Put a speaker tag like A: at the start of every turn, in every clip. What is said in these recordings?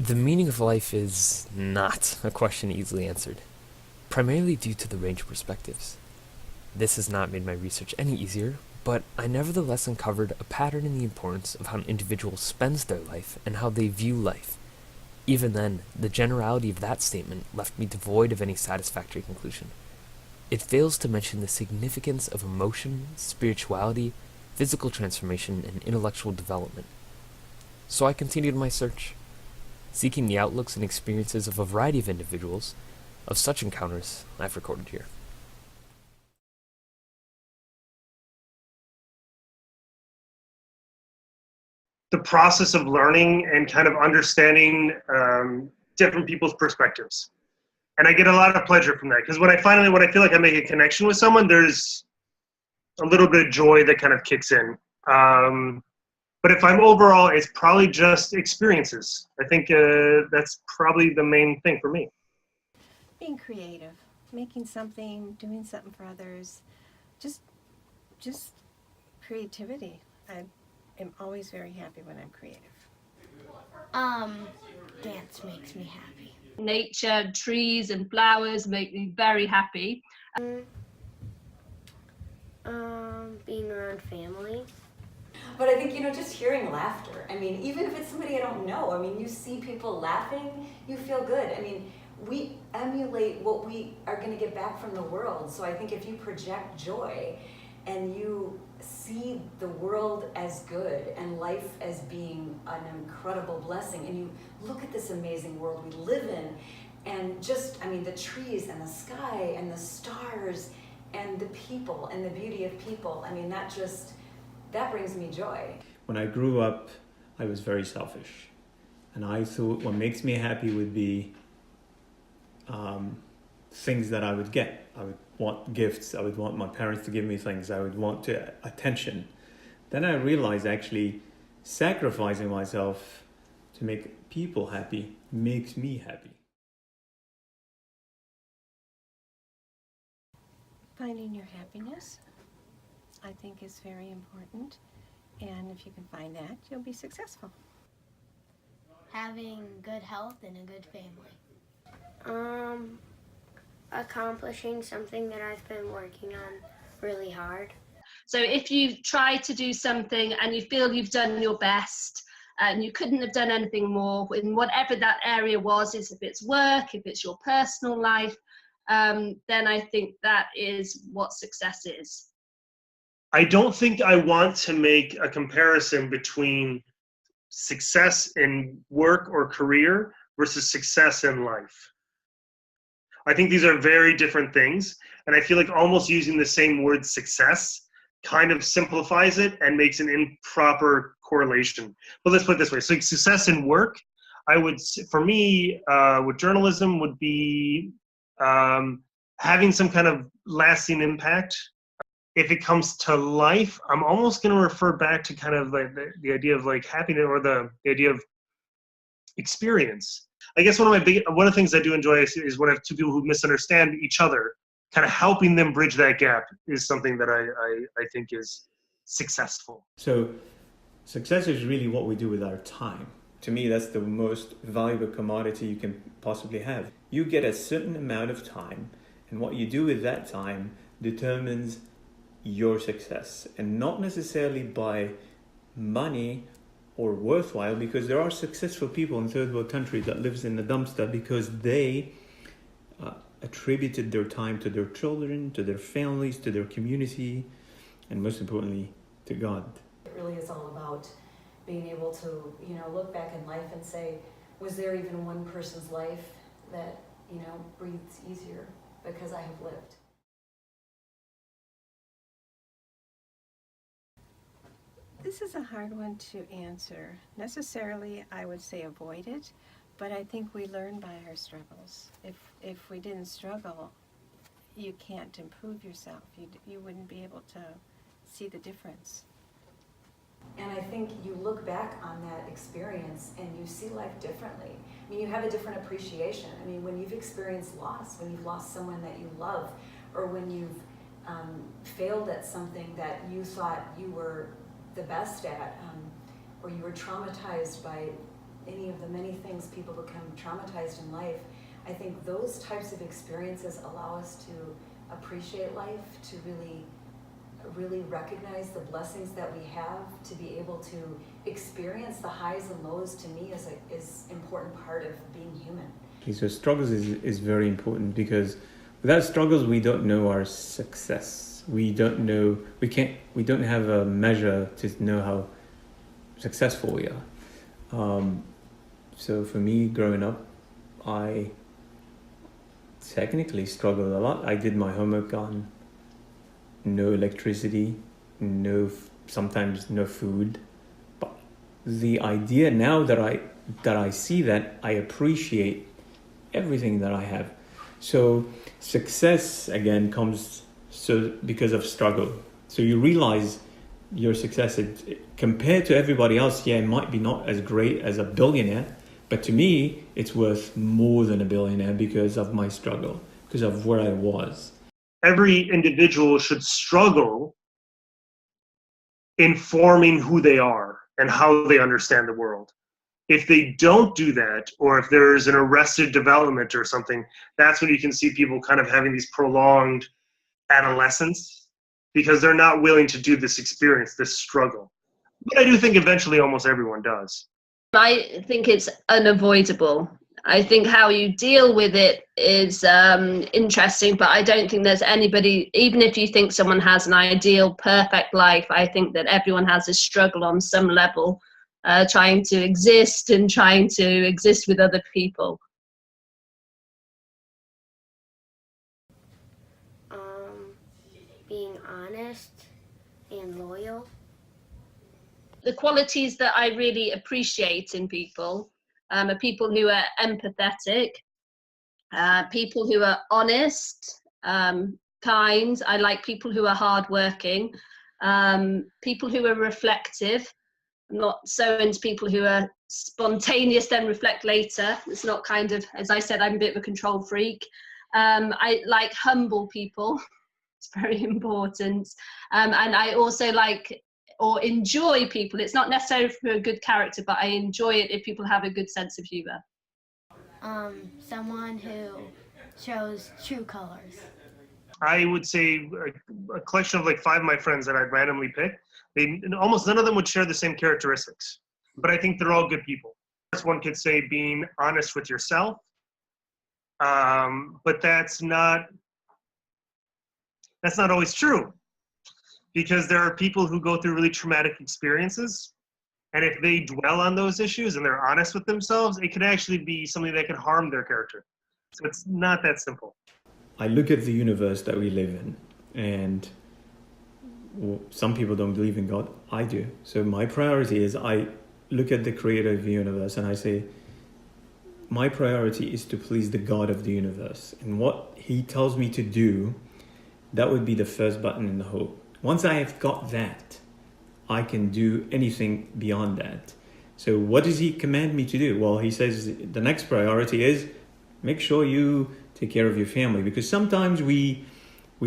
A: The meaning of life is not a question easily answered, primarily due to the range of perspectives. This has not made my research any easier, but I nevertheless uncovered a pattern in the importance of how an individual spends their life and how they view life. Even then, the generality of that statement left me devoid of any satisfactory conclusion. It fails to mention the significance of emotion, spirituality, physical transformation, and intellectual development. So I continued my search, seeking the outlooks and experiences of a variety of individuals. Of such encounters, I've recorded here.
B: The process of learning and kind of understanding different people's perspectives. And I get a lot of pleasure from that, because when I feel like I make a connection with someone, there's a little bit of joy that kind of kicks in. But if I'm overall, it's probably just experiences. I think that's probably the main thing for me.
C: Being creative, making something, doing something for others, just creativity. I am always very happy when I'm creative.
D: Dance makes me happy.
E: Nature, trees and flowers make me very happy.
D: Being around family.
F: But I think, just hearing laughter. I mean, even if it's somebody I don't know, I mean, you see people laughing, you feel good. I mean, we emulate what we are going to get back from the world. So I think if you project joy and you see the world as good and life as being an incredible blessing, and you look at this amazing world we live in, and the trees and the sky and the stars and the people and the beauty of people, I mean, that brings me joy.
G: When I grew up, I was very selfish. And I thought what makes me happy would be things that I would get. I would want gifts. I would want my parents to give me things. I would want attention. Then I realized actually sacrificing myself to make people happy makes me happy.
C: Finding your happiness, I think, is very important. And if you can find that, you'll be successful.
D: Having good health and a good family. Accomplishing something that I've been working on really hard.
E: So if you try to do something and you feel you've done your best and you couldn't have done anything more in whatever that area was, if it's work, if it's your personal life, then I think that is what success is.
B: I don't think I want to make a comparison between success in work or career versus success in life. I think these are very different things, and I feel like almost using the same word success kind of simplifies it and makes an improper correlation. But let's put it this way. So success in work, for me, with journalism would be having some kind of lasting impact. If it comes to life, I'm almost going to refer back to kind of like the idea of like happiness, or the idea of experience. I guess one of the things I do enjoy is when I have two people who misunderstand each other, kind of helping them bridge that gap is something that I think is successful.
G: So success is really what we do with our time. To me, that's the most valuable commodity you can possibly have. You get a certain amount of time, and what you do with that time determines your success, and not necessarily by money or worthwhile, because there are successful people in third world countries that lives in the dumpster because they attributed their time to their children, to their families, to their community, and most importantly, to God.
F: It really is all about being able to, look back in life and say, was there even one person's life that, breathes easier because I have lived?
C: This is a hard one to answer. Necessarily, I would say avoid it, but I think we learn by our struggles. If we didn't struggle, you can't improve yourself. You wouldn't be able to see the difference.
F: And I think you look back on that experience and you see life differently. I mean, you have a different appreciation. I mean, when you've experienced loss, when you've lost someone that you love, or when you've failed at something that you thought you were the best at, or you were traumatized by any of the many things people become traumatized in life, I think those types of experiences allow us to appreciate life, to really recognize the blessings that we have, to be able to experience the highs and lows. To me is important part of being human.
G: So struggles is very important, because without struggles we don't know our success. We don't have a measure to know how successful we are. So for me, growing up, I technically struggled a lot. I did my homework on no electricity, sometimes no food. But the idea now that I see that, I appreciate everything that I have. So success again comes because of struggle. So you realize your success, compared to everybody else, it might be not as great as a billionaire, but to me it's worth more than a billionaire because of my struggle, because of where I was.
B: Every individual should struggle in forming who they are and how they understand the world. If they don't do that, or if there's an arrested development or something, that's when you can see people kind of having these prolonged adolescence, because they're not willing to do this experience, this struggle. But I do think eventually almost everyone does.
E: I think it's unavoidable. I think how you deal with it is interesting, but I don't think there's anybody, even if you think someone has an ideal, perfect life, I think that everyone has a struggle on some level, trying to exist and trying to exist with other people.
D: Being honest and loyal.
E: The qualities that I really appreciate in people are people who are empathetic, people who are honest, kind. I like people who are hardworking, people who are reflective. I'm not so into people who are spontaneous then reflect later. It's not kind of, as I said, I'm a bit of a control freak. I like humble people. It's very important. And I also like or enjoy people. It's not necessarily for a good character, but I enjoy it if people have a good sense of humor.
H: Someone who shows true colors.
B: I would say a collection of like 5 of my friends that I'd randomly pick. Almost none of them would share the same characteristics, but I think they're all good people. One could say being honest with yourself, but that's not always true, because there are people who go through really traumatic experiences, and if they dwell on those issues and they're honest with themselves, it could actually be something that could harm their character. So it's not that simple.
G: I look at the universe that we live in, and some people don't believe in God. I do. So my priority is, I look at the creator of the universe and I say, my priority is to please the God of the universe. And what he tells me to do, that would be the first button in the hole. Once I have got that, I can do anything beyond that. So what does he command me to do? Well, he says the next priority is make sure you take care of your family. Because sometimes we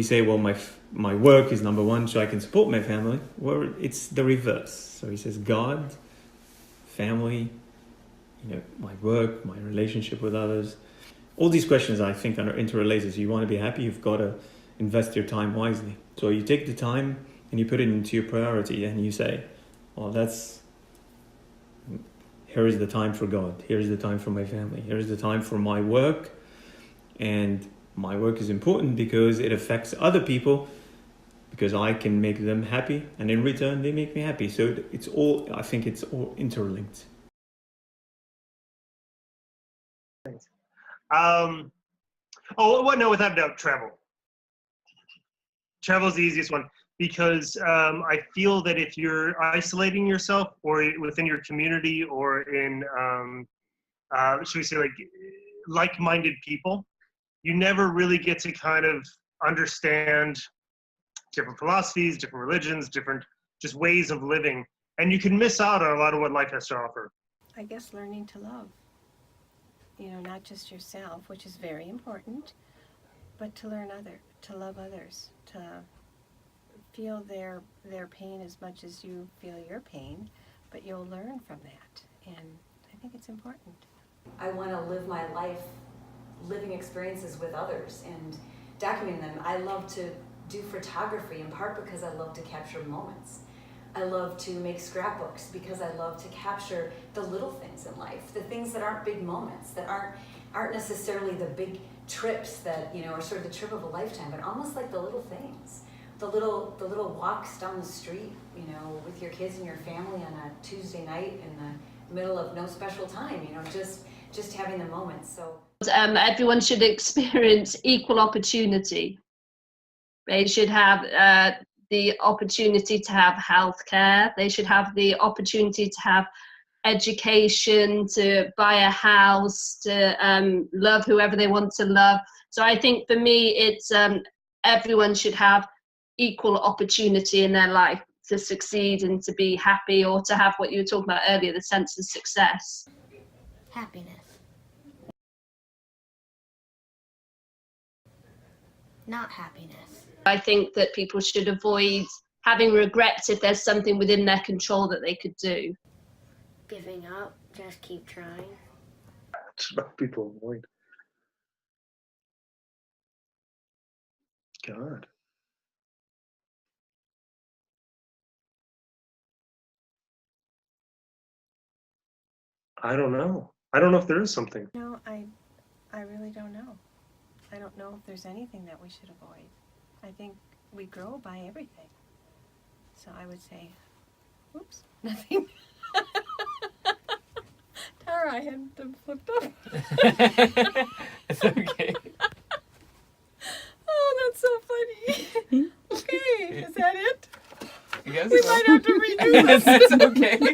G: say, well, my work is number one, so I can support my family. Well, it's the reverse. So he says God, family, my work, my relationship with others. All these questions, I think, are interrelated. So you want to be happy, you've got to invest your time wisely. So you take the time and you put it into your priority, and you say, well, here is the time for God. Here is the time for my family. Here is the time for my work. And my work is important because it affects other people, because I can make them happy, and in return they make me happy. So I think it's all interlinked.
B: Without a doubt, travel. Travel is the easiest one, because I feel that if you're isolating yourself, or within your community, or in, should we say, like-minded people, you never really get to kind of understand different philosophies, different religions, different just ways of living, and you can miss out on a lot of what life has to offer.
C: I guess learning to love, not just yourself, which is very important, but to love others, to feel their pain as much as you feel your pain, but you'll learn from that. And I think it's important.
F: I want to live my life living experiences with others and documenting them. I love to do photography in part because I love to capture moments. I love to make scrapbooks because I love to capture the little things in life, the things that aren't big moments, that aren't necessarily the big trips that, you know, are sort of the trip of a lifetime, but almost like the little things, the little walks down the street, you know, with your kids and your family on a Tuesday night in the middle of no special time, you know, just having the moments. So
E: everyone should experience equal opportunity. They should have the opportunity to have healthcare. They should have the opportunity to have education, to buy a house, to love whoever they want to love. So I think for me, it's everyone should have equal opportunity in their life to succeed and to be happy, or to have what you were talking about earlier, the sense of success.
H: Happiness. Not happiness.
E: I think that people should avoid having regrets if there's something within their control that they could do.
D: Giving up, just keep trying.
B: That's what people avoid. God. I don't know. I don't know if there is something.
C: No, I really don't know. I don't know if there's anything that we should avoid. I think we grow by everything. So I would say, whoops, nothing. Tara, I had them flipped up.
A: It's okay.
C: Oh, that's so funny. Okay, is that it?
A: I guess
C: We
A: so.
C: might have to redo this.
A: It's okay.